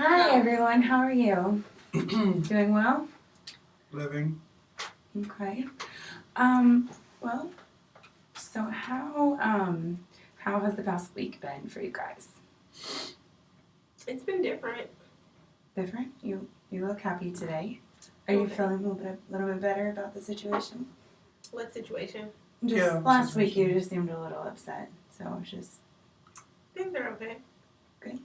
Hi everyone, how are you? Doing well? Living. Okay. Well, so how has the past week been for you guys? It's been different. Different? You look happy today. Are you feeling a little bit better about the situation? What situation? Just last week you just seemed a little upset. So it's just Things are okay. Good.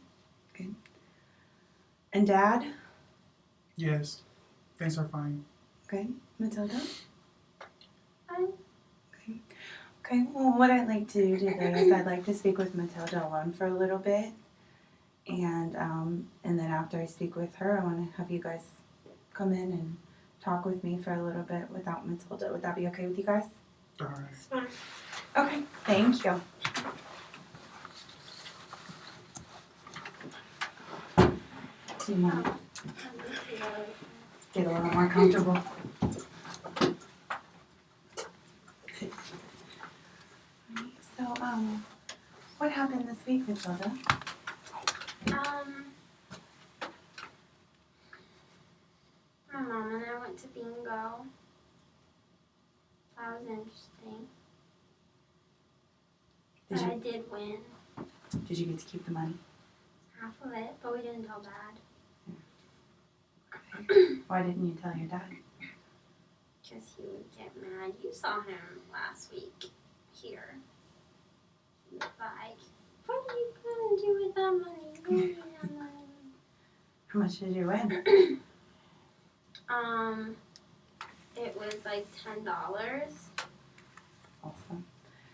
And Dad? Yes. Things are fine. Good. Matilda? Fine. Okay, well, what I'd like to do today is I'd like to speak with Matilda alone for a little bit. And then after I speak with her, I want to have you guys come in and talk with me for a little bit without Matilda. Would that be okay with you guys? All right. It's fine. Okay, thank you. Do you want to get a little more comfortable? So, what happened this week, Matilda? My mom and I went to bingo. That was interesting. But I did win Did you get to keep the money? half of it, but we didn't tell Dad. Why didn't you tell your dad? Because he would get mad. You saw him last week here. He was like, what are you going to do with that money? What do you need that money? How much did you win? It was like $10. Awesome.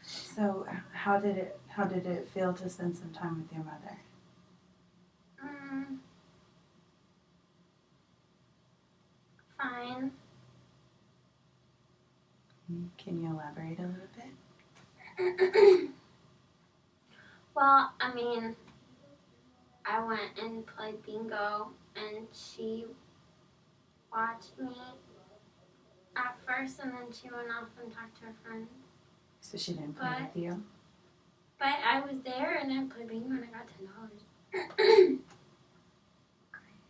So, how did it feel to spend some time with your mother? Fine. Can you elaborate a little bit? Well, I mean, I went and played bingo, and she watched me at first, and then she went off and talked to her friends. So she didn't play with you? But I was there, and I played bingo, and I got $10.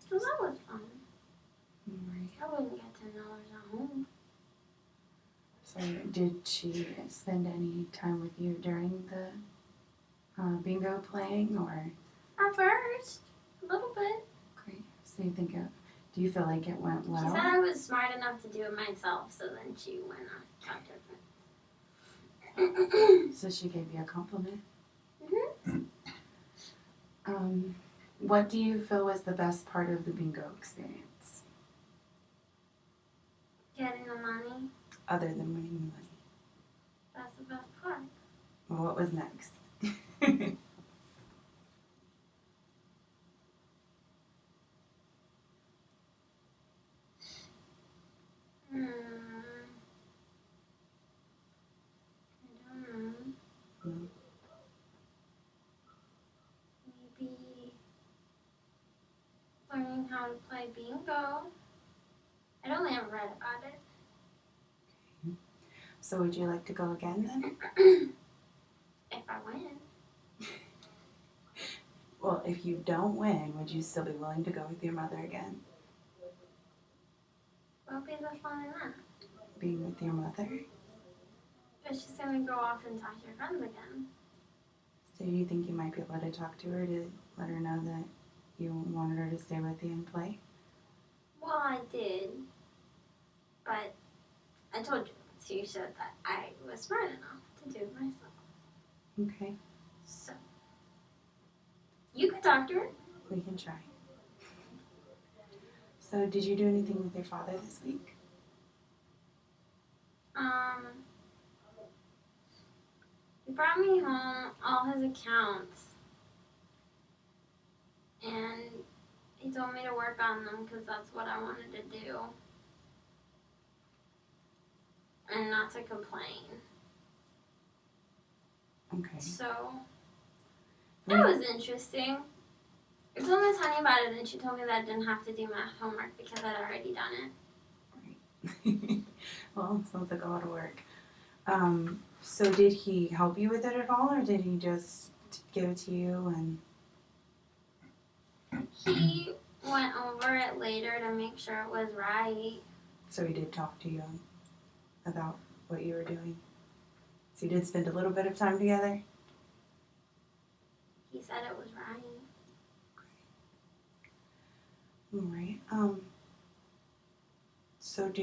So that was fun. Right. I wouldn't get $10 at home. So did she spend any time with you during the bingo playing, or? At first, a little bit. Great. So do you feel like it went well? She said I was smart enough to do it myself, so then she went on and talked to her friends. So she gave you a compliment? Mhm. What do you feel was the best part of the bingo experience? Getting the money. Other than winning the money? That's the best part. Well, what was next? I don't know. Maybe learning how to play bingo. I'd only ever read about it. So would you like to go again then? If I win. Well, if you don't win, would you still be willing to go with your mother again? What would be the fun in that? Being with your mother? But she's gonna go off and talk to her friends again. So you think you might be able to talk to her to let her know that you wanted her to stay with you and play? Well, I did. But I told you, so you said that I was smart enough to do it myself. Okay, So, you could talk to her. we can try. So did you do anything with your father this week? He brought me home all his accounts. And he told me to work on them because that's what I wanted to do. And not to complain. Okay. So, that was interesting. I told Miss Honey about it and she told me that I didn't have to do math homework because I'd already done it. Right. Well, sounds like a lot of work. So did he help you with it at all, or did he just give it to you and? He went over it later to make sure it was right. So he did talk to you about what you were doing. So you did spend a little bit of time together? He said it was right. All right. So do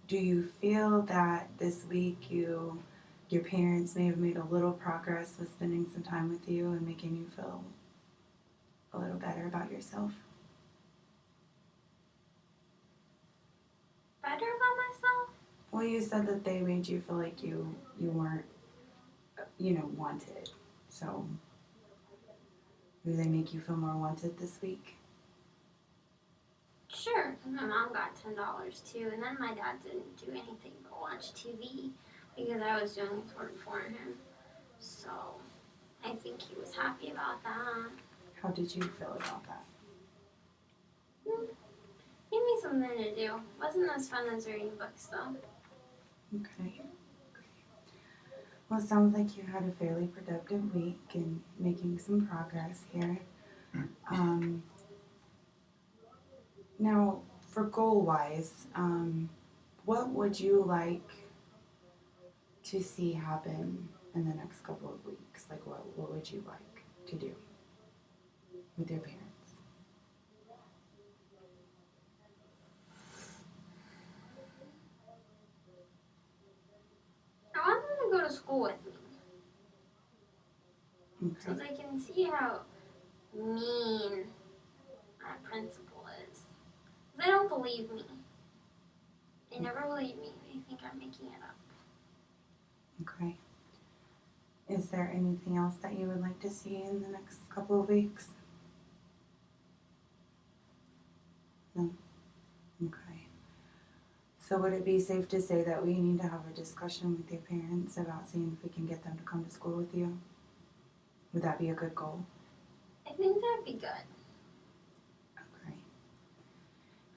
you feel that this week your parents may have made a little progress with spending some time with you and making you feel a little better about yourself? Better about myself? Well, you said that they made you feel like you weren't, wanted. So, do they make you feel more wanted this week? Sure, 'cause my mom got $10 too, and then my dad didn't do anything but watch TV because I was doing his work for him. So, I think he was happy about that. How did you feel about that? Give me something to do. Wasn't as fun as reading books though. Okay. Well, it sounds like you had a fairly productive week and making some progress here. Now, for goal-wise, what would you like to see happen in the next couple of weeks? Like, what would you like to do with your parents? I want them to go to school with me so Okay. they can see how mean my principal is. They don't believe me. They never believe me. They think I'm making it up. Okay. Is there anything else that you would like to see in the next couple of weeks? No? Okay. So would it be safe to say that we need to have a discussion with your parents about seeing if we can get them to come to school with you? Would that be a good goal? I think that'd be good. Okay.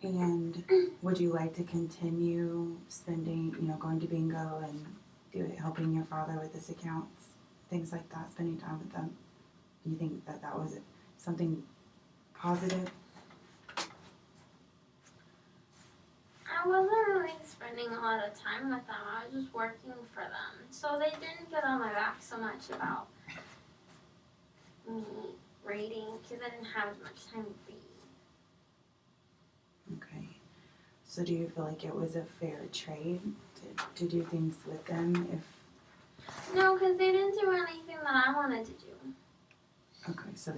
And would you like to continue spending, going to bingo and helping your father with his accounts, things like that, spending time with them? Do you think that was something positive? I wasn't really spending a lot of time with them. I was just working for them. So they didn't get on my back so much about me reading because I didn't have as much time to read. Okay. So do you feel like it was a fair trade to do things with them No, because they didn't do anything that I wanted to do. okay, so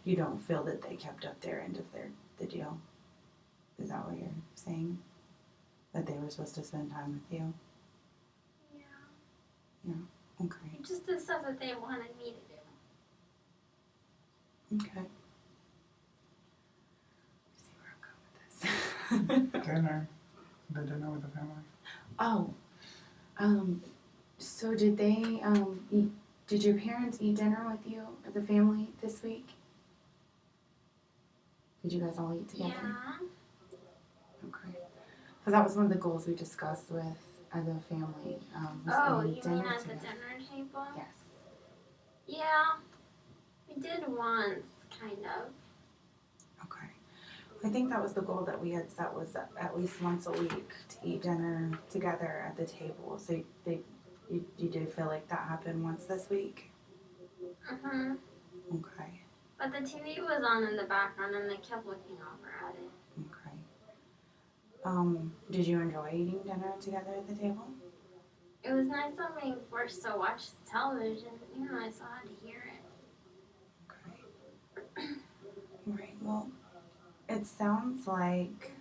you don't feel that they kept up their end of the deal? Is that what you're saying? That they were supposed to spend time with you? Yeah. Okay. Just the stuff that they wanted me to do. Okay. Let's see where I'm going with this. Dinner. The dinner with the family. Oh. So did they did your parents eat dinner with you as a family this week? Did you guys all eat together? Yeah. Okay. Because that was one of the goals we discussed with as a family. Was eating You dinner mean at the together. dinner table? Yes. Yeah. We did once, kind of. Okay. I think that was the goal that we had set, was at least once a week to eat dinner together at the table. So you did feel like that happened once this week? Mhm. Okay. But the TV was on in the background and they kept looking over at it. Okay. Did you enjoy eating dinner together at the table? It was nice not being forced to watch the television. I still had to hear it. Okay. Right. Well, it sounds like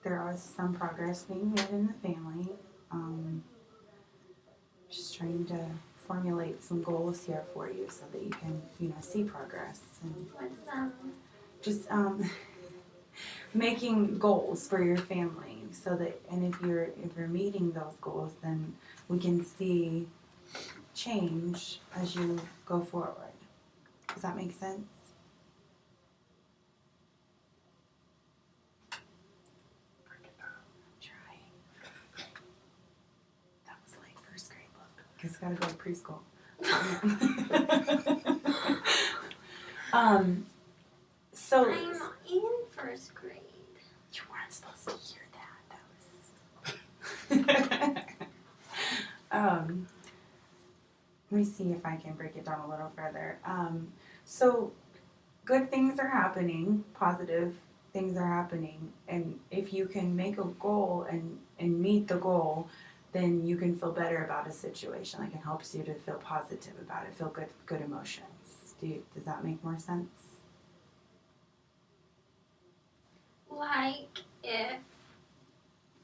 there was some progress being made in the family. Just trying to formulate some goals here for you so that you can, see progress and What's just making goals for your family so that, and if you're meeting those goals, then we can see change as you go forward. Does that make sense? Try. That was like first grade look. Guess gotta go to preschool. So I'm in first grade. you weren't supposed to hear that. Let me see if I can break it down a little further. So good things are happening, positive things are happening, and if you can make a goal and meet the goal, then you can feel better about a situation. Like it helps you to feel positive about it, feel good emotions. Does that make more sense? Like if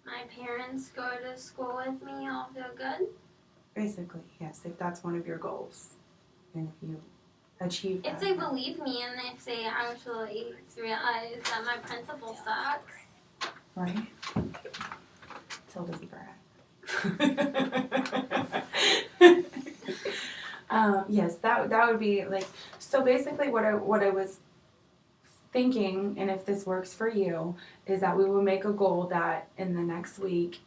my parents go to school with me, I'll feel good. Basically, yes, if that's one of your goals. And if you achieve that. If they believe me and if they actually realize that my principal sucks. Right? Matilda's a brat. Yes, that would be like, so basically what I was thinking, and if this works for you, is that we will make a goal that in the next week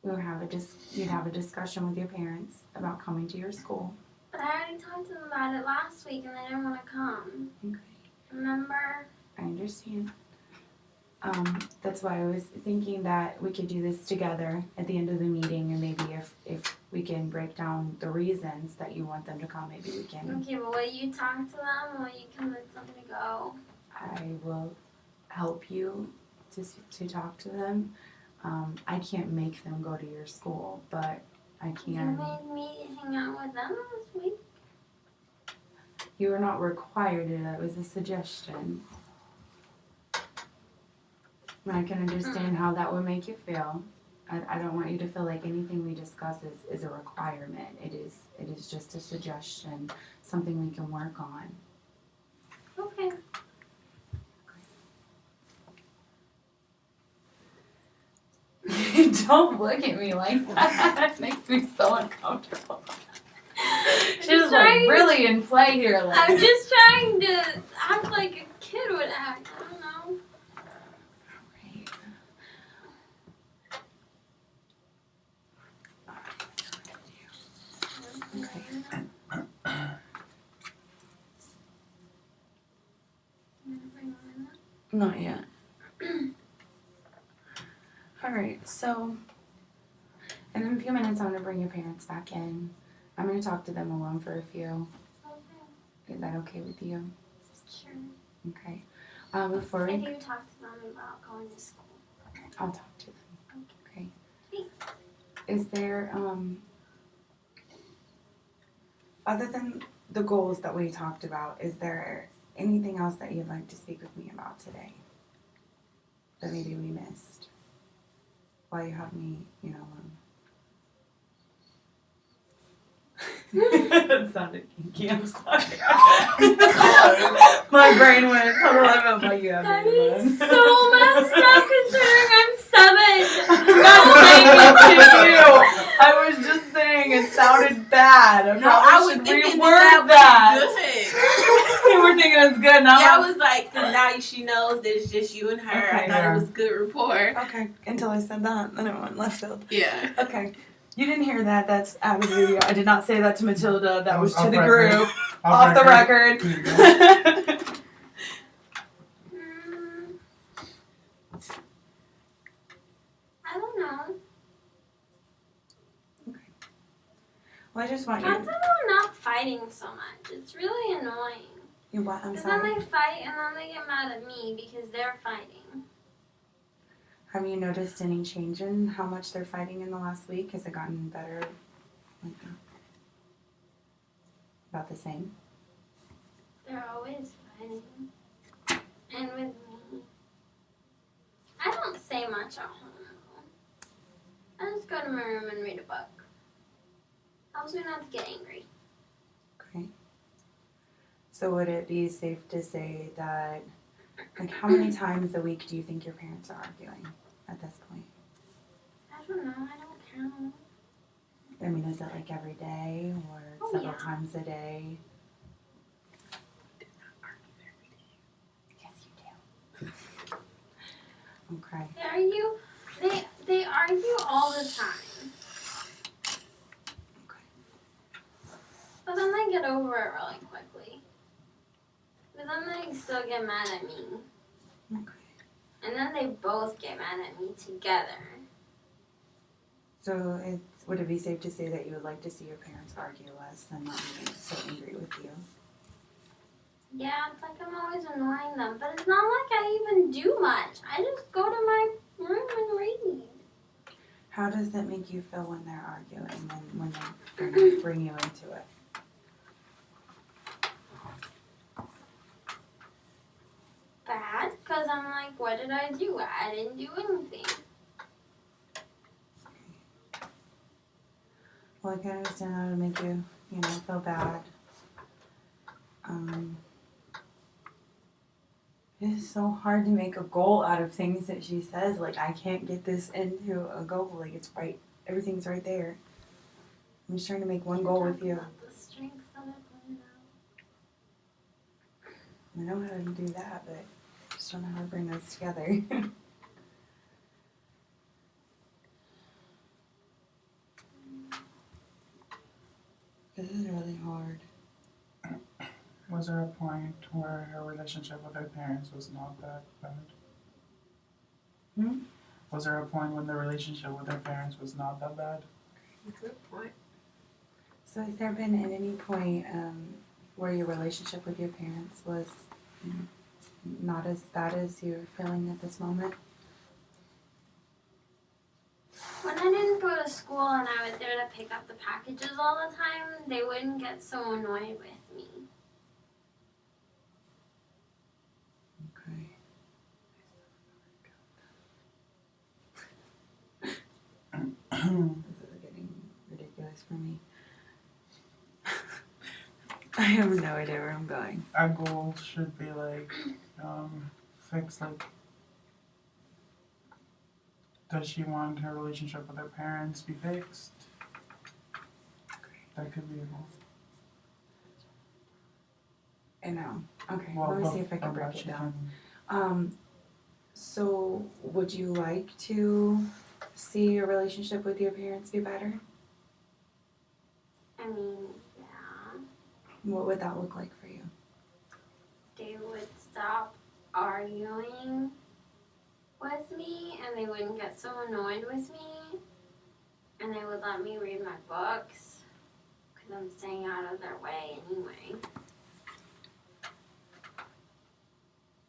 you'd have a discussion with your parents about coming to your school. But I already talked to them about it last week and they didn't want to come. Okay. Remember? I understand. That's why I was thinking that we could do this together at the end of the meeting, and maybe if we can break down the reasons that you want them to come, maybe we can. Okay, but will you talk to them? Will you convince them to go? I will help you to talk to them. I can't make them go to your school, but I can. You made me hang out with them last week. You are not required to. That was a suggestion. And I can understand how that would make you feel. I don't want you to feel like anything we discuss is a requirement. It is just a suggestion, something we can work on. Okay. Don't look at me like that. It makes me so uncomfortable. She's like trying- really in play here. Like. I'm just trying to act like a kid would act. I don't know. Okay. Not yet. Alright, so in a few minutes I'm going to bring your parents back in. I'm going to talk to them alone for a few. Okay. Is that okay with you? Sure. Okay. Before If we... you talk to them about going to school. I'll talk to them. Okay. Thanks. Is there, other than the goals that we talked about, is there anything else that you'd like to speak with me about today? That maybe we missed? While you have me, That sounded kinky, I'm sorry. My brain went, how do I feel about you That having is one? so messed up considering I'm 7. I'm not saying it to you. I was just saying it sounded bad. I probably should reword that. Good. You were thinking it was good, now Yeah, I was like, 'cause now she knows that it's just you and her. Okay, I thought yeah. it was good rapport. Okay, until I said that, then it went left field. Yeah. Okay, you didn't hear that. That's out of the video. I did not say that to Matilda. That was to Off the record. group. Off the record. There you go. I don't know. Well, I just want That's you. why we're not fighting so much. It's really annoying. You what? I'm Because then sorry. they fight and then they get mad at me because they're fighting. Have you noticed any change in how much they're fighting in the last week? Has it gotten better? Like, about the same? They're always fighting. And with me. I don't say much at home. I just go to my room and read a book. Helps me not to get angry. Okay. So would it be safe to say that, like, how many times a week do you think your parents are arguing at this point? I don't know. I don't count. I mean, is it like every day or Oh, several yeah. times a day? Yes, you do. Okay. They argue all the time. Okay. But then they get over it really quickly. But then they like still get mad at me. Okay. And then they both get mad at me together. So would it be safe to say that you would like to see your parents argue less and not be so angry with you? Yeah, it's like I'm always annoying them, but it's not like I even do much. I just go to my room and read. How does that make you feel when they're arguing and when they bring you into it? Bad, because I'm like, what did I do? I didn't do anything. Well, I can understand that would make you, feel bad. It's so hard to make a goal out of things that she says. Like, I can't get this into a goal. Like, it's right. Everything's right there. I'm just trying to make one goal with you. About the strengths that I bring out. I know how to do that, but I just don't know how to bring those together. This is really hard. Was there a point where her relationship with her parents was not that bad? Was there a point when the relationship with her parents was not that bad? Good point. So has there been at any point where your relationship with your parents was not as bad as you're feeling at this moment? When I didn't go to school and I was there to pick up the packages all the time, they wouldn't get so annoyed with me. Okay. This is getting ridiculous for me. I have no idea where I'm going. Our goal should be fix does she want her relationship with her parents be fixed? That could be a goal. I know. Okay, Well, let me but see if I can from break what it she down. can- So would you like to see your relationship with your parents be better? I mean, yeah, What would that look like for you? they would stop arguing with me and they wouldn't get so annoyed with me and they would let me read my books because I'm staying out of their way anyway.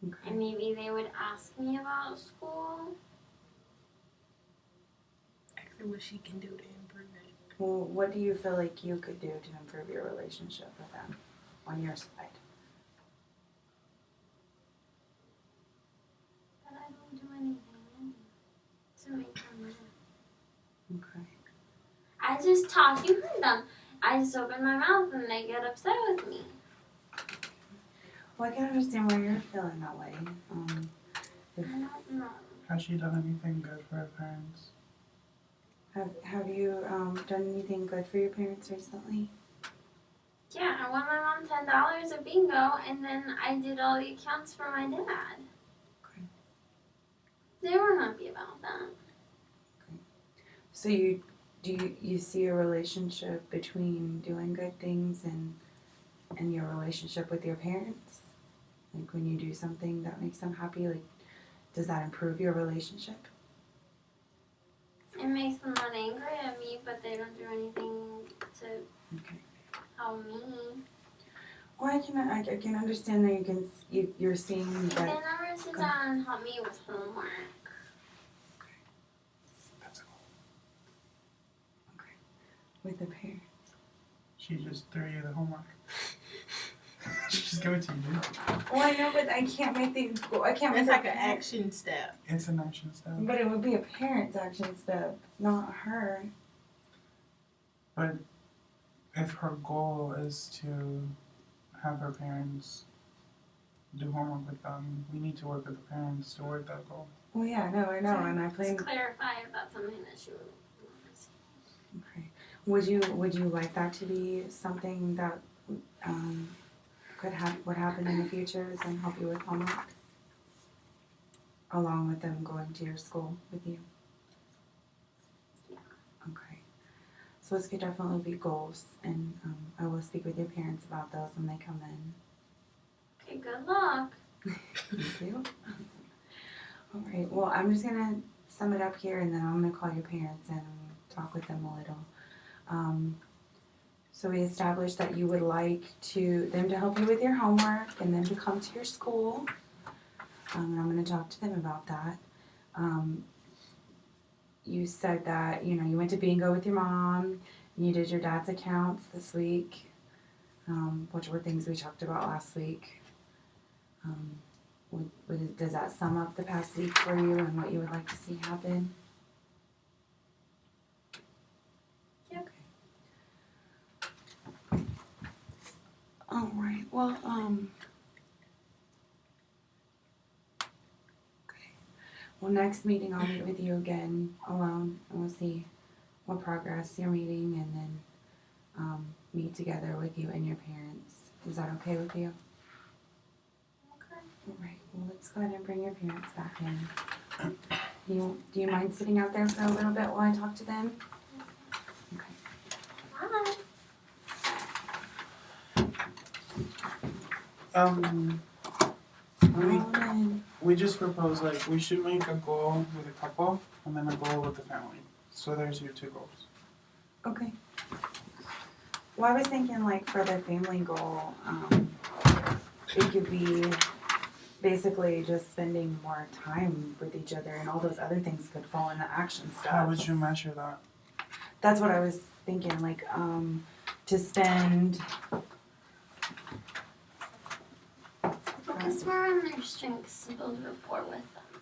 Okay. And maybe they would ask me about school. Actually, what she can do to improve it. Well, what do you feel like you could do to improve your relationship with them on your side? But I don't do anything to make them mad. Okay. I just talk, you heard them. I just open my mouth and they get upset with me. Well, I can understand why you're feeling that way. I don't know. Has she done anything good for her parents? Have you done anything good for your parents recently? Yeah, I won my mom $10 at bingo and then I did all the accounts for my dad. Okay. They were happy about that. So you see a relationship between doing good things and your relationship with your parents? Like when you do something that makes them happy, like does that improve your relationship? It makes them not angry at me, but they don't do anything to Okay. help me. Well, I can understand that you're seeing They that. never sit down and help me with homework. That's a goal. Okay. With the parents. She just threw you the homework. Just give it to you, dude. Well, I know, but I can't make the. I can't make It's the like an parent- action step. It's an action step. But it would be a parent's action step, not her. But if her goal is to have her parents do homework with them, we need to work with the parents to work that goal. Well, yeah, no, I know, and I plan. Just clarify if that's something that she would want to see. Okay. Would you like that to be something that would happen in the future and help you with homework, along with them going to your school with you? Yeah. Okay. So those could definitely be goals, and I will speak with your parents about those when they come in. Okay, good luck. Thank you. All right. Well, I'm just gonna sum it up here, and then I'm gonna call your parents and talk with them a little. So we established that you would like them to help you with your homework, and then to come to your school. And I'm gonna talk to them about that. You said that you went to bingo with your mom. And you did your dad's accounts this week, which were things we talked about last week. Does that sum up the past week for you and what you would like to see happen? Yep. Okay. All right. Well, okay. Well, next meeting I'll meet with you again alone, and we'll see what progress you're meeting, and then meet together with you and your parents. Is that okay with you? Okay. All right. Well, let's go ahead and bring your parents back in. Do you mind sitting out there for a little bit while I talk to them? Okay. Bye. We just proposed like we should make a goal with a couple and then a goal with the family. So there's your 2 goals. Okay. Well, I was thinking like for the family goal, it could be basically just spending more time with each other, and all those other things could fall into action steps. How would you measure that? That's what I was thinking, like to spend. Focus more on their strengths and build rapport with them.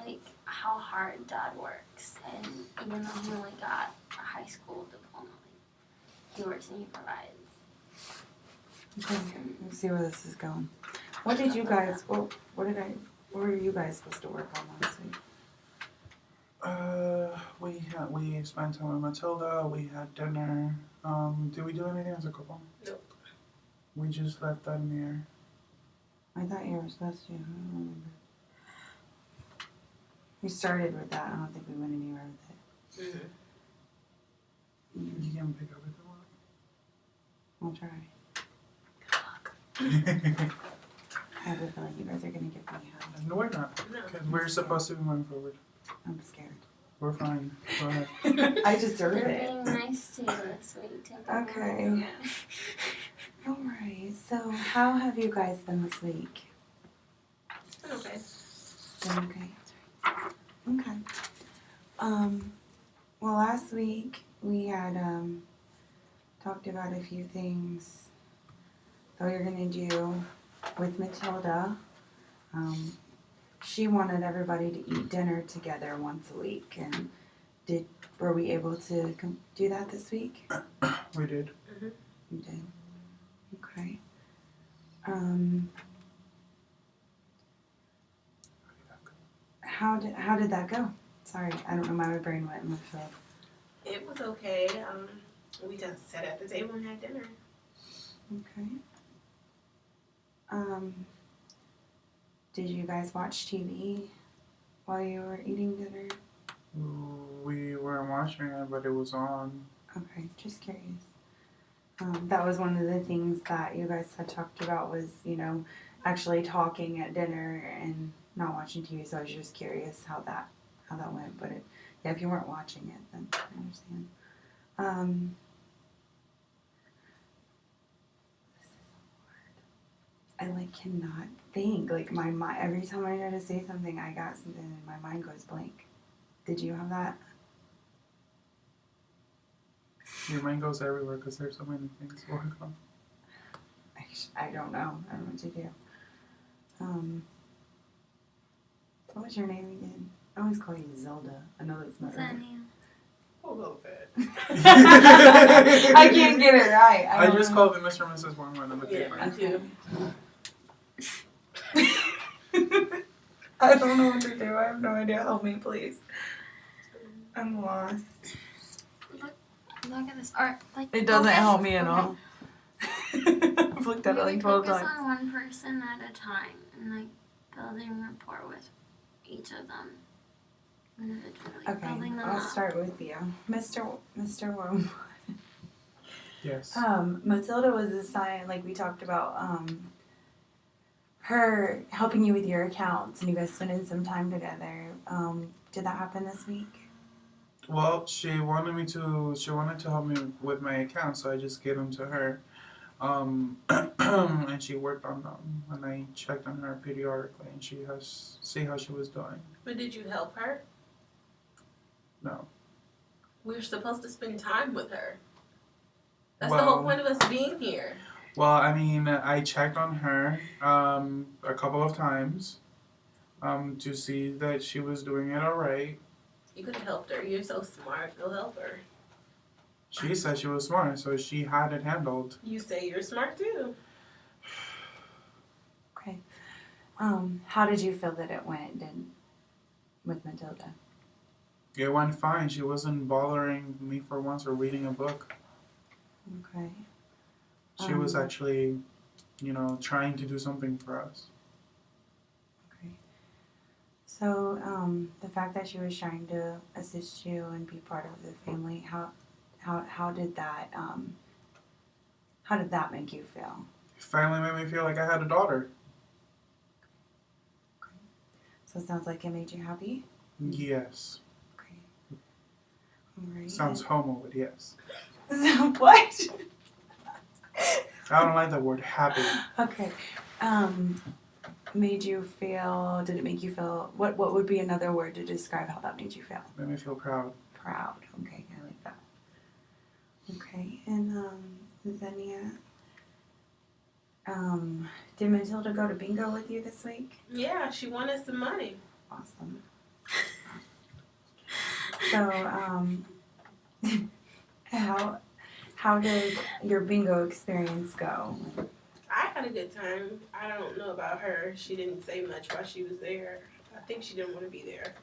Like how hard Dad works, and even though he only got a high school diploma, like, he works and he provides. Okay, let's see where this is going. What did you guys? What were you guys supposed to work on last week? We spent time with Matilda. We had dinner. Did we do anything as a couple? Nope. We just left that in the air. I thought you were supposed to. I don't remember. We started with that. I don't think we went anywhere with it. You can pick up with I'll try. I have a feeling you guys are gonna give me hell. No, we're not. No. Because we're supposed to be moving forward. I'm scared. We're fine. Go ahead. I deserve They're it. being nice to you this week. Take it Okay. easy. All right. So, how have you guys been this week? Okay. Been okay. Okay. Well, last week we had talked about a few things that we were gonna do with Matilda. She wanted everybody to eat dinner together once a week, and were we able to do that this week? We did. You did. Okay. How did that go? Sorry, I don't know why my brain went in the field. It was okay. We just sat at the table and had dinner. Okay. Did you guys watch TV while you were eating dinner? We weren't watching it, but it was on. Okay, just curious. That was one of the things that you guys had talked about was, actually talking at dinner and not watching TV. So I was just curious how that went. But if you weren't watching it, then I understand. This is hard. I cannot think. My mind. Every time I try to say something, I got something, and my mind goes blank. Did you have that? Your mind goes everywhere because there's so many things to work on. I don't know. I don't know what to do. What was your name again? I always call you Zelda. I know that's not right. Zania. A little bit. I can't get it right. I just called them Mr. and Mrs. Wormwood on the paper. Yeah, me too. I don't know what to do. I have no idea. Help me, please. I'm lost. Look at this art. It doesn't help me at all. I've looked at it like 12 focus times. on one person at a time and building rapport with each of them individually. Okay, Building them I'll up. start with you, Mr. Worm. Yes. Matilda was assigned, like we talked about, her helping you with your accounts and you guys spending some time together. Did that happen this week? Well, she wanted to help me with my account, so I just gave them to her. And she worked on them, and I checked on her periodically, and see how she was doing. But did you help her? No. We're supposed to spend time with her. That's the Well- whole point of us being here. Well, I mean, I checked on her a couple of times to see that she was doing it all right. You could have helped her. You're so smart. Go help her. She said she was smart, so she had it handled. You say you're smart too. Okay. How did you feel that it went with Matilda? It went fine. She wasn't bothering me for once or reading a book. Okay. She was actually, trying to do something for us. Okay. So, the fact that she was trying to assist you and be part of the family, how did that make you feel? It finally made me feel like I had a daughter. So it sounds like it made you happy? Yes. Okay. All right. Sounds homo, but yes. So what? I don't like the word happy. Okay. Did it make you feel, what would be another word to describe how that made you feel? Made me feel proud. Proud. Okay, I like that. Okay, and Zenia, did Matilda go to bingo with you this week? Yeah, she wanted some money. Awesome. So, how did your bingo experience go? I had a good time. I don't know about her. She didn't say much while she was there. I think she didn't want to be there.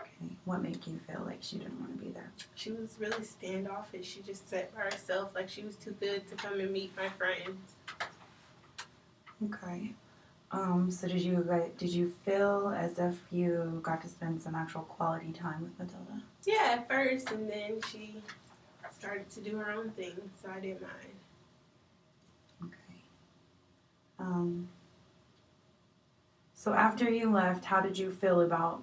Okay, what made you feel like she didn't want to be there? She was really standoffish. She just sat by herself like she was too good to come and meet my friends. Okay. So did you feel as if you got to spend some actual quality time with Matilda? Yeah, at first, and then she started to do her own thing, so I didn't mind. Okay. So after you left, how did you feel about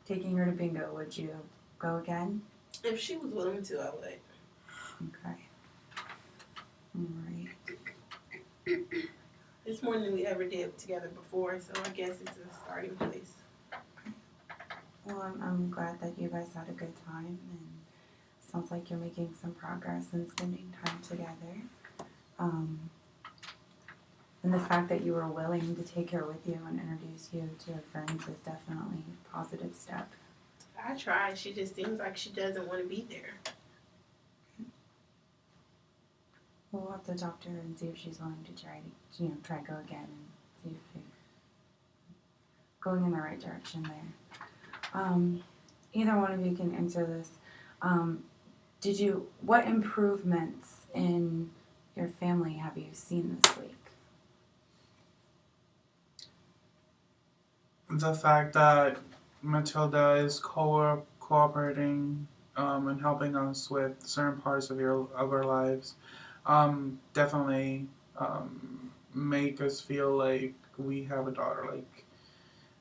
taking her to bingo? Would you go again? If she was willing to, I would. Okay. All right. It's more than we ever did together before, so I guess it's a starting place. Well, I'm glad that you guys had a good time, and sounds like you're making some progress and spending time together. And the fact that you were willing to take her with you and introduce you to her friends is definitely a positive step. I tried. She just seems like she doesn't want to be there. We'll have to talk to her and see if she's willing to try go again and see if she's going in the right direction there. Either one of you can answer this. What improvements in your family have you seen this week? The fact that Matilda is cooperating and helping us with certain parts of our lives definitely make us feel like we have a daughter. Like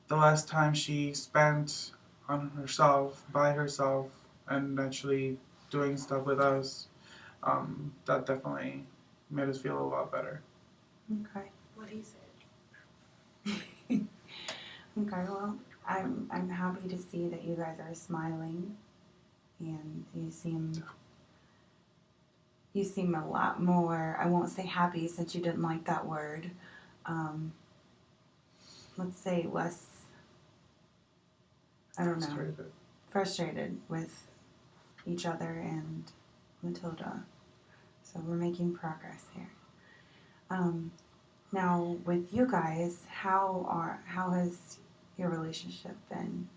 the last time she spent on herself, by herself, and actually doing stuff with us, that definitely made us feel a lot better. Okay. What he said. Okay, well, I'm happy to see that you guys are smiling, and you seem a lot more, I won't say happy since you didn't like that word. Let's say less, I don't know, frustrated with each other and Matilda. So we're making progress here. Now, with you guys, how has your relationship been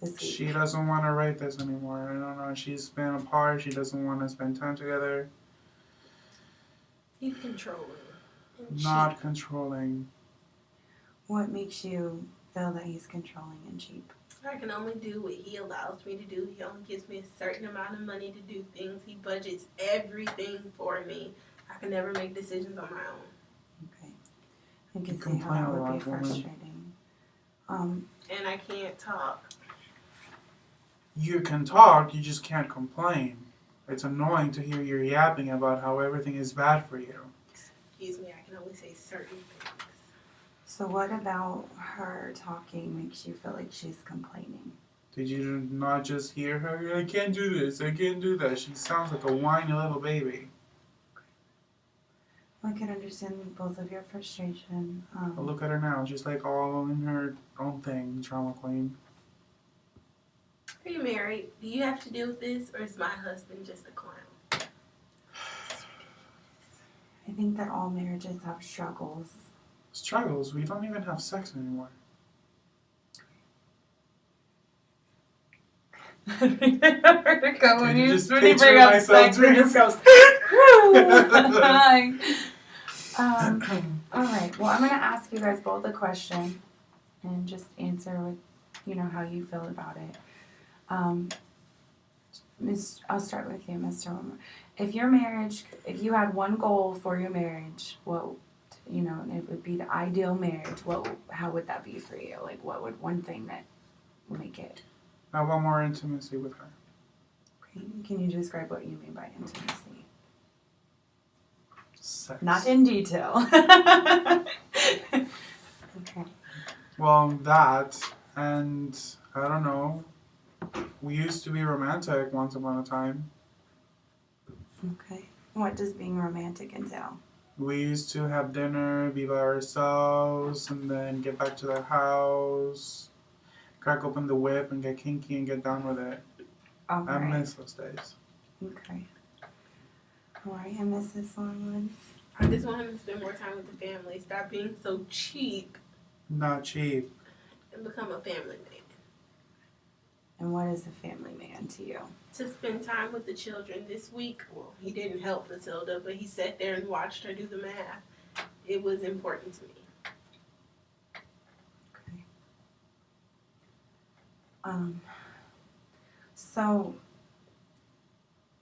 this week? She doesn't want to write this anymore. I don't know. She's been apart. She doesn't want to spend time together. He's controlling. And Not controlling. What makes you feel that he's controlling and cheap? I can only do what he allows me to do. He only gives me a certain amount of money to do things. He budgets everything for me. I can never make decisions on my own. Okay. I can You see how complain that a would be lot, woman. frustrating. And I can't talk. You can talk, you just can't complain. It's annoying to hear you yapping about how everything is bad for you. Excuse me, I can only say certain things. So what about her talking makes you feel like she's complaining? Did you not just hear her? I can't do this, I can't do that. She sounds like a whiny little baby. I can understand both of your frustration. But look at her now, she's like all in her own thing, drama queen. Are you married? Do you have to deal with this, or is my husband just a clown? I think that all marriages have struggles. Struggles, we don't even have sex anymore. When Can you just when you picture bring up myself sex, doing it just this? goes. All right. Well, I'm gonna ask you guys both a question, and just answer with, how you feel about it. I'll start with you, Mr. Wilmer. If you had one goal for your marriage, and it would be the ideal marriage, how would that be for you? Like, what would one thing that would make it? I want more intimacy with her. Okay. Can you describe what you mean by intimacy? Sex. Not in detail. Okay. Well, that, and I don't know. We used to be romantic once upon a time. Okay. What does being romantic entail? We used to have dinner, be by ourselves, and then get back to the house, crack open the whip, and get kinky and get down with it. All I right. miss those days. Okay. All right. And Mrs. Longwood? I just want him to spend more time with the family. Stop being so cheap Not cheap. and become a family man. And what is a family man to you? To spend time with the children this week. Well, he didn't help Matilda, but he sat there and watched her do the math. It was important to me. Okay. So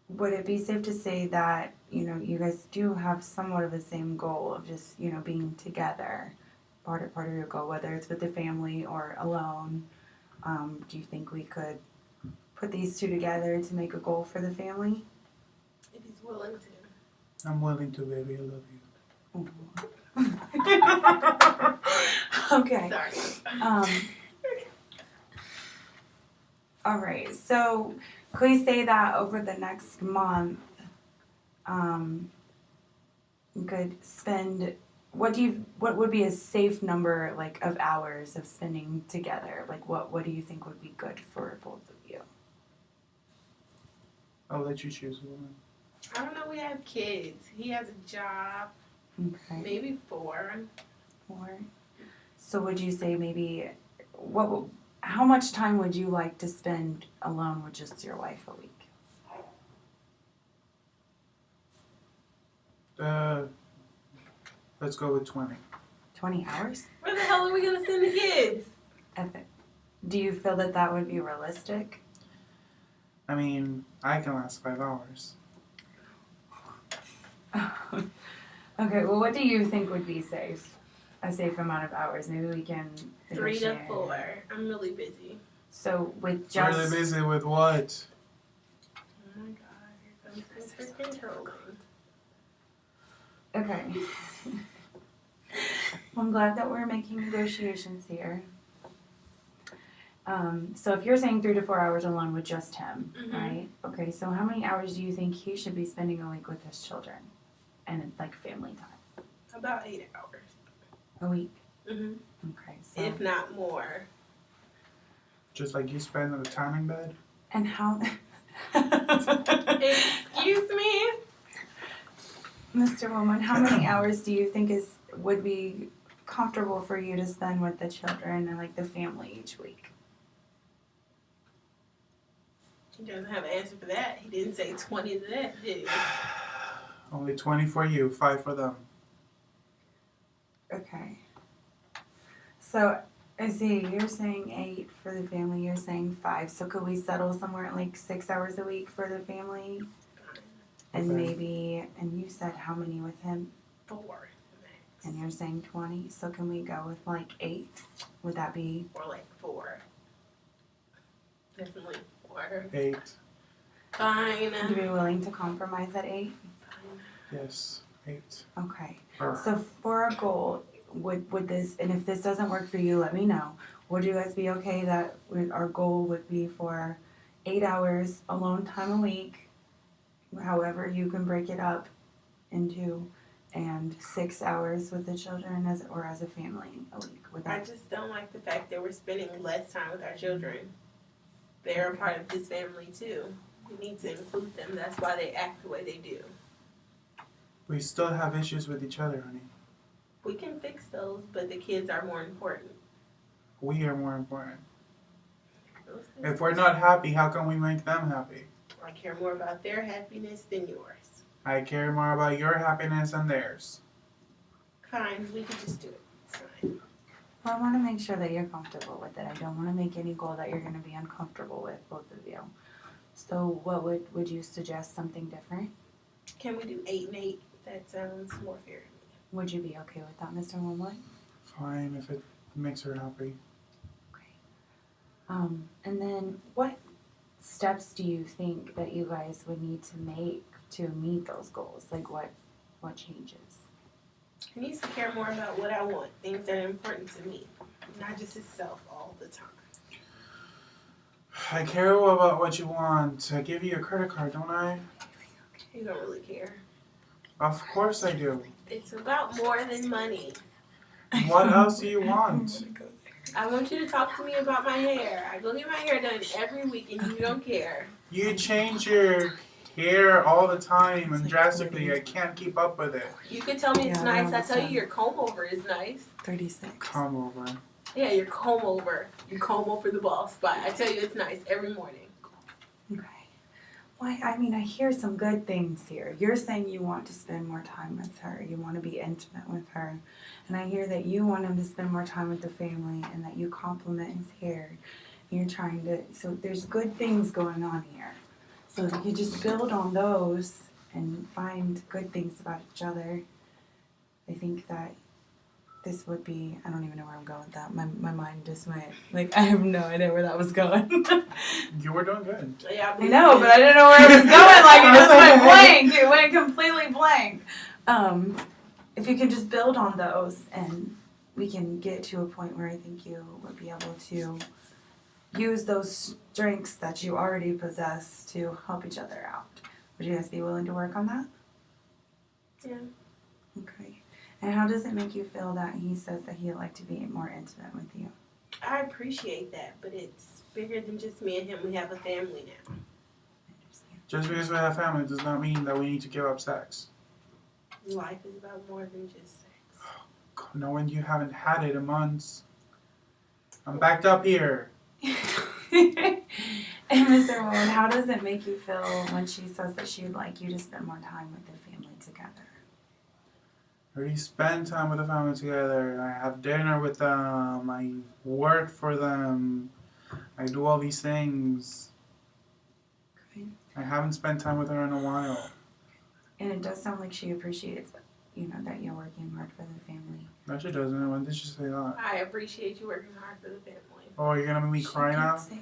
would it be safe to say that, you guys do have somewhat of the same goal of just, being together, part of your goal, whether it's with the family or alone? Do you think we could put these two together to make a goal for the family? If he's willing to. I'm willing to, baby. I love you. Okay. Sorry. All right. So, could we say that over the next month, you could spend what would be a safe number of hours of spending together? Like what do you think would be good for both of you? I'll let you choose, woman. I don't know, we have kids. He has a job. Okay. Maybe 4. 4. So would you say maybe how much time would you like to spend alone with just your wife a week? Let's go with 20. 20 hours? Where the hell are we going to send the kids? Do you feel that would be realistic? I mean, I can last 5 hours. Okay, well, what do you think would be safe? A safe amount of hours? Maybe we can 3 to negotiate. 4. I'm really busy. So with just Really busy with what? Oh my god, here comes Mr. Controlling. okay. I'm glad that we're making negotiations here. So if you're saying 3 to 4 hours alone with just him, Mhm. right? Okay, so how many hours do you think he should be spending a week with his children? And family time? About 8 hours. A week? hmm Okay, so. If not more. Just like you spend in the tanning bed? And how. Excuse me? Mr. Woman, how many hours do you think would be comfortable for you to spend with the children and the family each week? He doesn't have an answer for that. He didn't say 20 to that, did he? Only 20 for you, 5 for them. Okay. So, I see, you're saying 8 for the family, you're saying 5. So could we settle somewhere at 6 hours a week for the family? And Okay. maybe, and you said how many with him? 4 max. And you're saying 20, so can we go with like 8? Would that be? Or like 4. Definitely 4. 8. Fine. Would you be willing to compromise at 8? Fine. Yes. 8. Okay. Or So for a goal, would this, and if this doesn't work for you, let me know. Would you guys be okay that our goal would be for 8 hours alone time a week, however you can break it up into, and 6 hours with the children as a family a week? Would I that? just don't like the fact that we're spending less time with our children. They're a part of this family too. We need to include them. That's why they act the way they do. we still have issues with each other, honey. We can fix those, but the kids are more important. We are more important. Those things- If we're not happy, how can we make them happy? I care more about their happiness than yours. I care more about your happiness than theirs. Fine, we can just do it. It's fine. Well, I want to make sure that you're comfortable with it. I don't want to make any goal that you're going to be uncomfortable with, both of you. So what would you suggest something different? Can we do 8 and 8? That sounds more fair to me. Would you be okay with that, Mr. Wormwood? Fine, if it makes her happy. Okay. And then what steps do you think that you guys would need to make to meet those goals? Like what changes? He needs to care more about what I want, things that are important to me, not just himself all the time. I care about what you want. I give you a credit card, don't I? You don't really care. Of course I do. It's about more than money. What else do you want? I want you to talk to me about my hair. I go get my hair done every week and you don't care. You change your hair all the time and drastically. I can't keep up with it. You can tell me it's Yeah, nice. I I tell understand. you your comb over is nice. 36. Come over. Yeah, your comb over. You comb over the bald spot. I tell you it's nice every morning. Okay. Why? I mean, I hear some good things here. You're saying you want to spend more time with her. You want to be intimate with her. And I hear that you want him to spend more time with the family and that you compliment his hair. You're trying to, so there's good things going on here. So if you just build on those and find good things about each other, I think that this would be, I don't even know where I'm going with that. My mind just went, like, I have no idea where that was going. You were doing good. Yeah, I know, but I didn't know where it was going. Like, it just went blank. It went completely blank. If you can just build on those, and we can get to a point where I think you would be able to use those strengths that you already possess to help each other out. Would you guys be willing to work on that? Yeah. Okay. And how does it make you feel that he says that he'd like to be more intimate with you? I appreciate that, but it's bigger than just me and him. We have a family now. Just because we have family does not mean that we need to give up sex. Life is about more than just sex. Knowing you haven't had it in months. I'm backed up here. And Mr. Warren, how does it make you feel when she says that she'd like you to spend more time with the family together? I already spend time with the family together. I have dinner with them. I work for them. I do all these things. Okay. I haven't spent time with her in a while. And it does sound like she appreciates, that you're working hard for the family. No, she doesn't. When did she say that? I appreciate you working hard for the family. Oh, you're gonna make me cry now? She did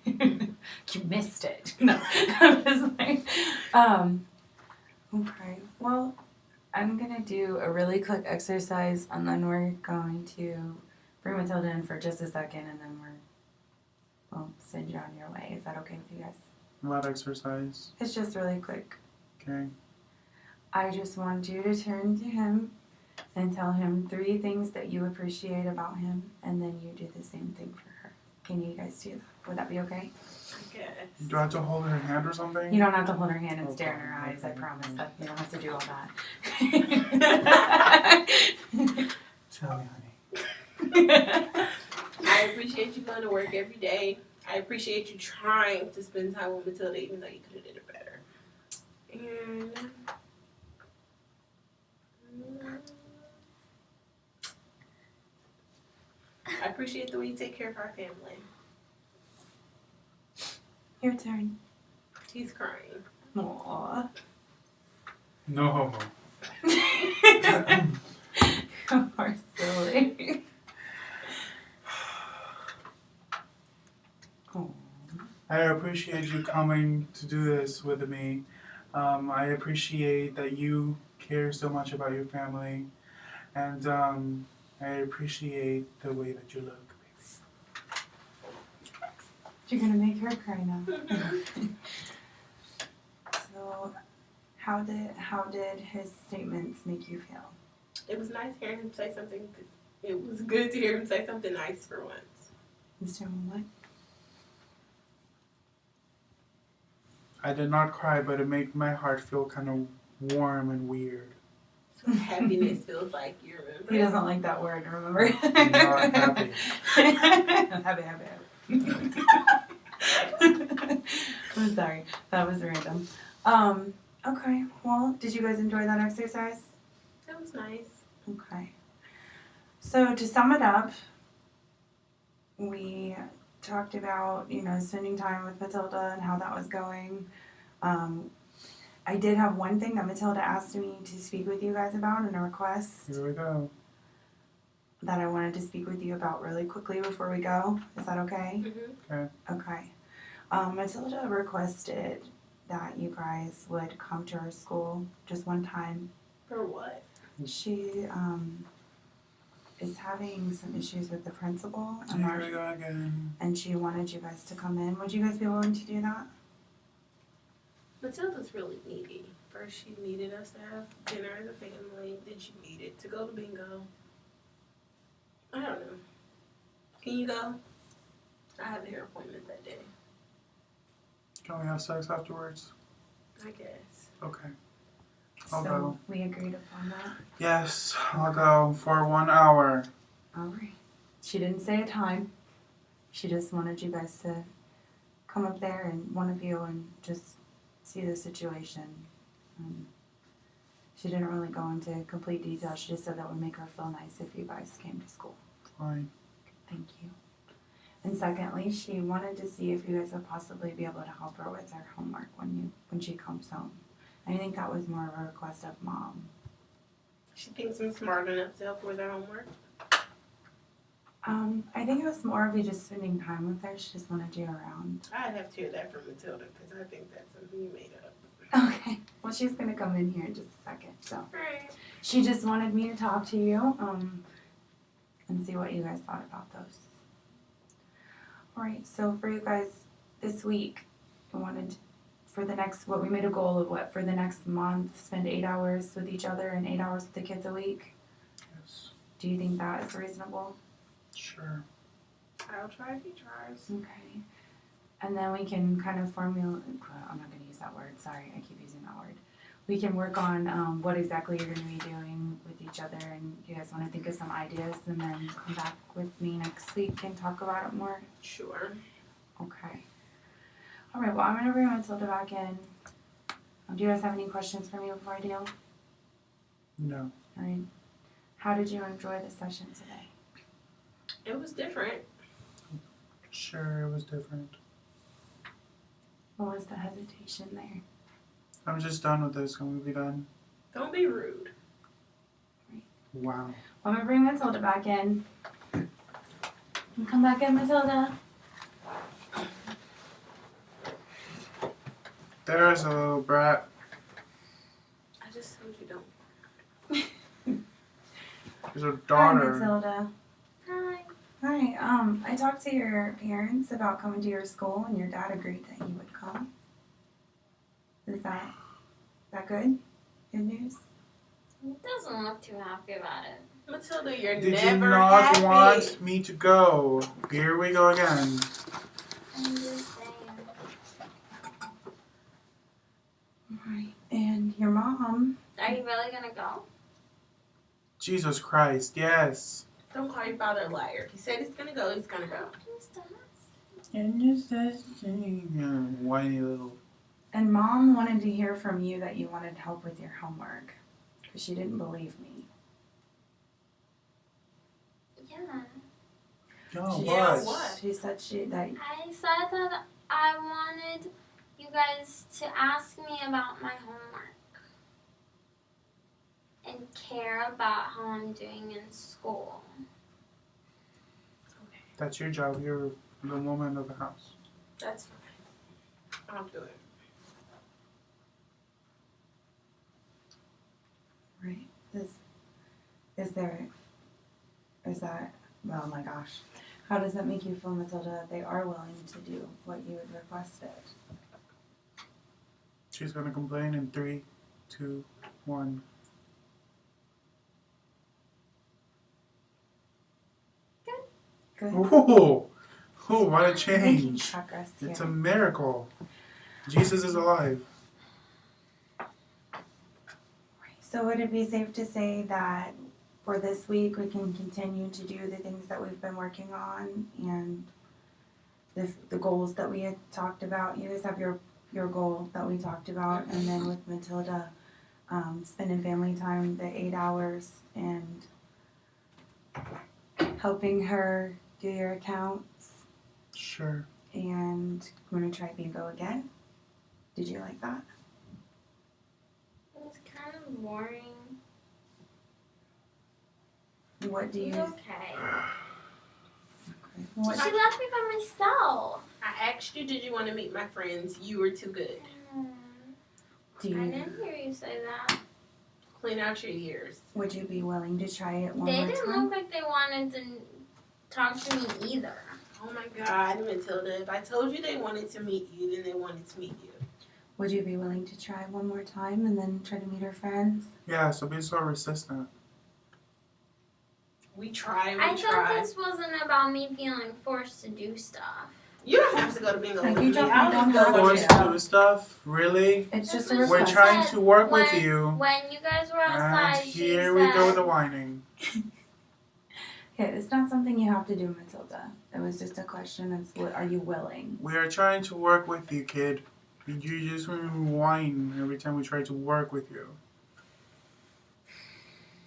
say it earlier. You missed it. No, I was like, okay. Well, I'm gonna do a really quick exercise, and then we're going to bring Matilda in for just a second, and then we'll send you on your way. Is that okay with you guys? What exercise? It's just really quick. Okay. I just want you to turn to him and tell him 3 things that you appreciate about him, and then you do the same thing for her. Can you guys do that? Would that be okay? I guess. Do I have to hold her hand or something? You don't have to hold her hand and stare in her Okay, eyes, I okay. promise. That you don't have to do all that. Tell me, honey. I appreciate you going to work every day. I appreciate you trying to spend time with Matilda, even though you could have did it better. And I appreciate the way you take care of our family. Your turn. He's crying. Aww. No homo. You're silly. Oh. I appreciate you coming to do this with me. I appreciate that you care so much about your family. And I appreciate the way that you look. You're gonna make her cry now. So, how did his statements make you feel? It was nice hearing him say something. It was good to hear him say something nice for once. Mr. What? I did not cry, but it made my heart feel kind of warm and weird. So happiness feels like you remember. He doesn't like that word. Remember? I'm not happy. happy. I'm sorry. That was random. Okay. Well, did you guys enjoy that exercise? That was nice. Okay. So to sum it up, we talked about, spending time with Matilda and how that was going. I did have one thing that Matilda asked me to speak with you guys about in a request Here we go. that I wanted to speak with you about really quickly before we go. Is that okay? Mm-hmm. Okay. Matilda requested that you guys would come to her school just one time. For what? She is having some issues with the principal, Here we go again. and she wanted you guys to come in. Would you guys be willing to do that? Matilda's really needy. First, she needed us to have dinner as a family. Then she needed to go to bingo. I don't know. Can you go? I have a hair appointment that day. Can we have sex afterwards? I guess. Okay. I'll So go. we agreed upon that. Yes, I'll go for 1 hour. All right. She didn't say a time. She just wanted you guys to come up there and one of you and just see the situation. She didn't really go into complete detail. She just said that would make her feel nice if you guys came to school. Fine. Thank you. And secondly, she wanted to see if you guys would possibly be able to help her with her homework when she comes home. I think that was more of a request of Mom. She thinks I'm smart enough to help her with her homework. I think it was more of you just spending time with her. She just wanted you around. I'd have to hear that from Matilda because I think that's something you made up. Okay. Well, she's gonna come in here in just a second. So Right. she just wanted me to talk to you, and see what you guys thought about those. All right. So for you guys this week, I wanted what we made a goal of for the next month, spend 8 hours with each other and 8 hours with the kids a week. Yes. Do you think that is reasonable? Sure. I'll try if he tries. Okay. And then we can kind of formulate, I'm not going to use that word, sorry, I keep using that word. We can work on what exactly you're going to be doing with each other, and you guys want to think of some ideas and then come back with me next week and talk about it more? Sure. Okay. All right, well, I'm going to bring Matilda back in. Do you guys have any questions for me before I do? All No. right. How did you enjoy the session today? It was different. Sure, it was different. What was the hesitation there? I'm just done with this. Can we be done? Don't be rude. Wow. Well, I'm going to bring Matilda back in. You come back in, Matilda. There's a little brat. I just told you don't. There's a Hi, daughter. Matilda. Hi. Hi. I talked to your parents about coming to your school, and your dad agreed that he would come. Is that good? Good news? He doesn't look too happy about it. Matilda, you're Did never you not happy. want me to go? Here we go again. I'm just saying. Right. And your mom. Are you really gonna go? Jesus Christ, yes. Don't call your father a liar. If he said he's gonna go, he's gonna go. Just ask. And just whiny little. And Mom wanted to hear from you that you wanted help with your homework. Because she didn't believe me. Yeah. Oh, Yeah, what? what? She said that I said that I wanted you guys to ask me about my homework. and care about how I'm doing in school. That's your job. You're the woman of the house. That's fine. I'll do it. Right. Is that, oh my gosh. How does that make you feel, Matilda, that they are willing to do what you had requested? She's gonna complain in 3, 2, 1. Good. Ooh, what a Making change. progress here. It's a miracle. Jesus is alive. So would it be safe to say that for this week we can continue to do the things that we've been working on and the goals that we had talked about? You guys have your goal that we talked about, and then with Matilda, spending family time, the 8 hours, and helping her do your accounts, Sure. and we're gonna try bingo again. Did you like that? It's kind of boring. What do It's you? okay. What, She left me by myself. I asked you, did you want to meet my friends? You were too good. do I you? didn't hear you say that. Clean out your ears. Would you be willing to try it one They more didn't time? look like they wanted to talk to me either. Oh my God, Matilda. If I told you they wanted to meet you, then they wanted to meet you. Would you be willing to try one more time and then try to meet her friends? Yeah, so be so resistant. We tried, I we thought tried. this wasn't about me feeling forced to do stuff. You don't have to go to bingo Like, with you me. don't- I'll you don't just have go to. with Forced you. to do stuff? Really? It's just a This is We're what request. trying to work with when- you. When you guys were And outside, she here said, we go with the whining. Okay, it's not something you have to do, Matilda. It was just a question. It's what are you willing? We are trying to work with you, kid. You just whine every time we try to work with you.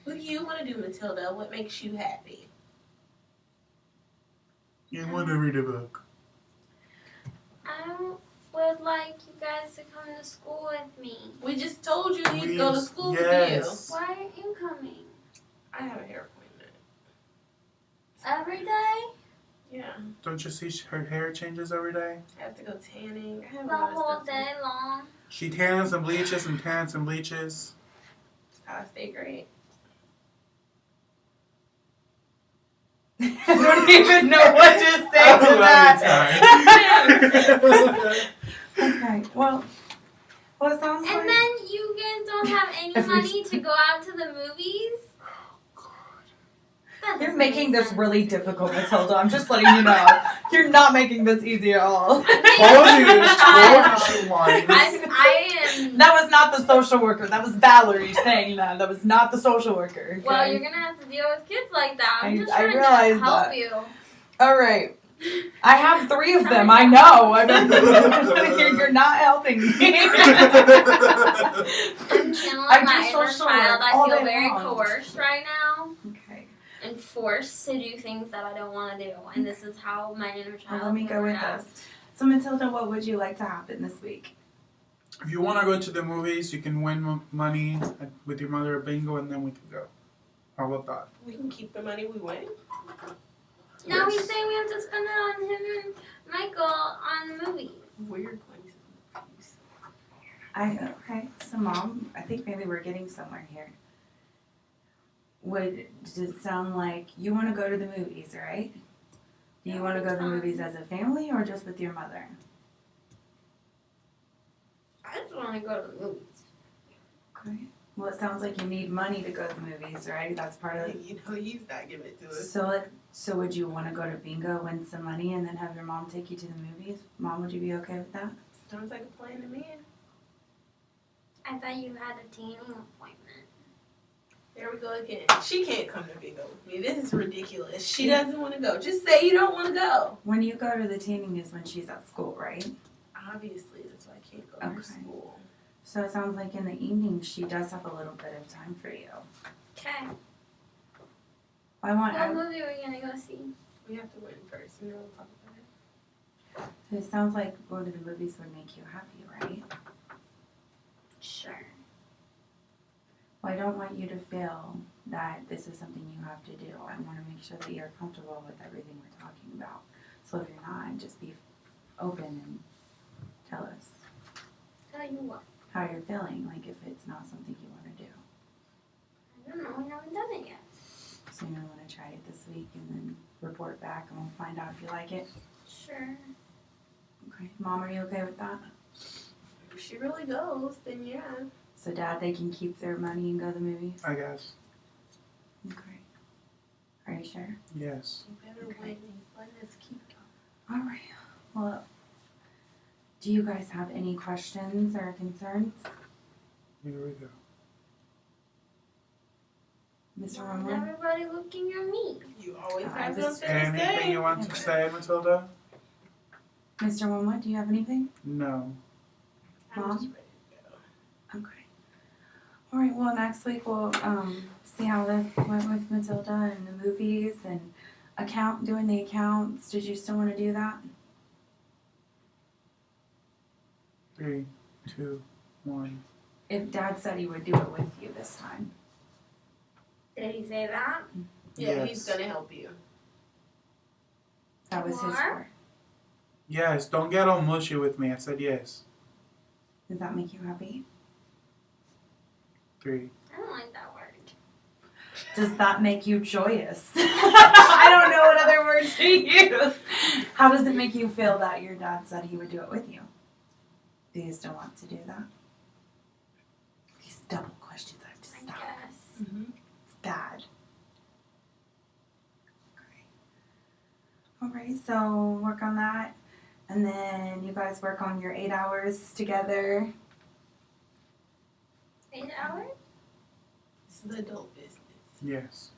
What do you want to do, Matilda? What makes you happy? You want to read a book. I would like you guys to come to school with me. We just told you we'd go to school with you. Yes. Why aren't you coming? I have a hair appointment. Every day? Yeah. Don't you see her hair changes every day? I have to go tanning. I have a The lot of whole stuff to do. day long? She tans and bleaches and tans and bleaches. That's how I stay great. I don't even know what to say I to love that. Okay, well, it sounds like. And then you guys don't have any Every- money to go out to the movies? That You're doesn't making make this sense really to me. difficult, Matilda. I'm just letting you know. You're not making this easy at all. Told you she whines. I am. That was not the social worker. That was Valerie saying that. That was not the social worker. Okay? Well, you're gonna have to deal with kids like that. I'm just I trying to realize help that. you. All right. I have 3 of them. I know. You're not helping me. I'm channeling I my do inner social child. work I all feel day very long. coerced right now Okay. and forced to do things that I don't want to do. And this is how my inner child. Well, let me will go with react. this. So, Matilda, what would you like to happen this week? If you want to go to the movies, you can win money with your mother at bingo, and then we can go. How about that? We can keep the money we win. No, he's saying we have to spend it on him and Michael on the movies. We're going to. Okay. So, Mom, I think maybe we're getting somewhere here. Does it sound like you want to go to the movies, right? Do you want to go to the movies as a family or just with your mother? I just want to go to the movies. Okay. Well, it sounds like you need money to go to the movies, right? That's part of it. You know he's not giving it to us. So would you want to go to bingo, win some money, and then have your mom take you to the movies? Mom, would you be okay with that? Sounds like a plan to me. I thought you had a tanning appointment. There we go again. She can't come to bingo with me. This is ridiculous. She doesn't want to go. Just say you don't want to go. When you go to the tanning is when she's at school, right? Obviously, that's why I can't go to her Okay. school. So it sounds like in the evening she does have a little bit of time for you. Okay. I want. What movie are we gonna go see? We have to win first, and then we'll talk about it. It sounds like going to the movies would make you happy, right? Sure. Well, I don't want you to feel that this is something you have to do. I want to make sure that you're comfortable with everything we're talking about. So if you're not, just be open and tell us Tell you what. how you're feeling, like if it's not something you want to do. I don't know. We haven't done it yet. So you're going to want to try it this week and then report back and we'll find out if you like it. Sure. Okay. Mom, are you okay with that? If she really goes, then yeah. So Dad, they can keep their money and go to the movies? I guess. Okay. Are you sure? Yes. You better Okay. wait and let us keep going. All right. Well, do you guys have any questions or concerns? Here we go. Mr. Why is Rumley? everybody looking at me? You always I have was- something to Anything say. you want to say, Matilda? Mr. Rumley, do you have anything? No. I'm Mom? just ready to go. Okay. All right. Well, next week we'll see how this went with Matilda and the movies and doing the accounts. Did you still want to do that? 3, 2, 1. If Dad said he would do it with you this time. Did he say that? Yeah, Yes. he's gonna help you. That was his More? part. Yes, don't get all mushy with me. I said yes. Does that make you happy? 3. I don't like that word. Does that make you joyous? I don't know what other words to use. How does it make you feel that your dad said he would do it with you? Do you still want to do that? These double questions I have to I stop. guess. Mm-hmm. It's bad. Okay. All right, so work on that. And then you guys work on your 8 hours together. 8 hours? It's the adult business. Yes.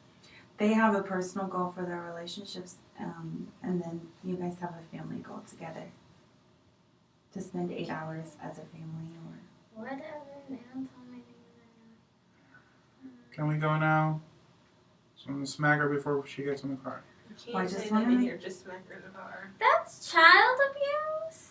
They have a personal goal for their relationships, and then you guys have a family goal together. To spend 8 hours as a family, or Whatever, man. Tell me Can we go now? So I'm going to smack her before she gets in the car. You Well, I can't just say that wanna in make- here, just smack her in the car. That's child abuse?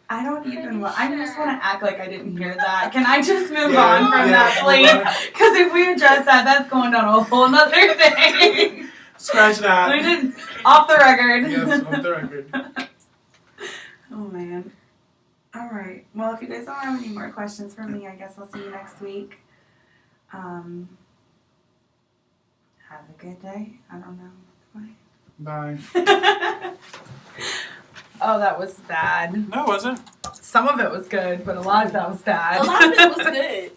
I don't even Pretty want. I just sure. want to act like I didn't hear that. Can I just move Yeah, on from yeah, that, move please? on. Because if we address that, that's going down a whole nother thing. Scratch that. We didn't. Off the record. Yes, off the record. Oh man. All right. Well, if you guys don't have any more questions for me, I guess I'll see you next week. Have a good day. I don't know. Bye. Oh, that was bad. No, it wasn't. Some of it was good, but a lot of that was bad. A lot of it was good.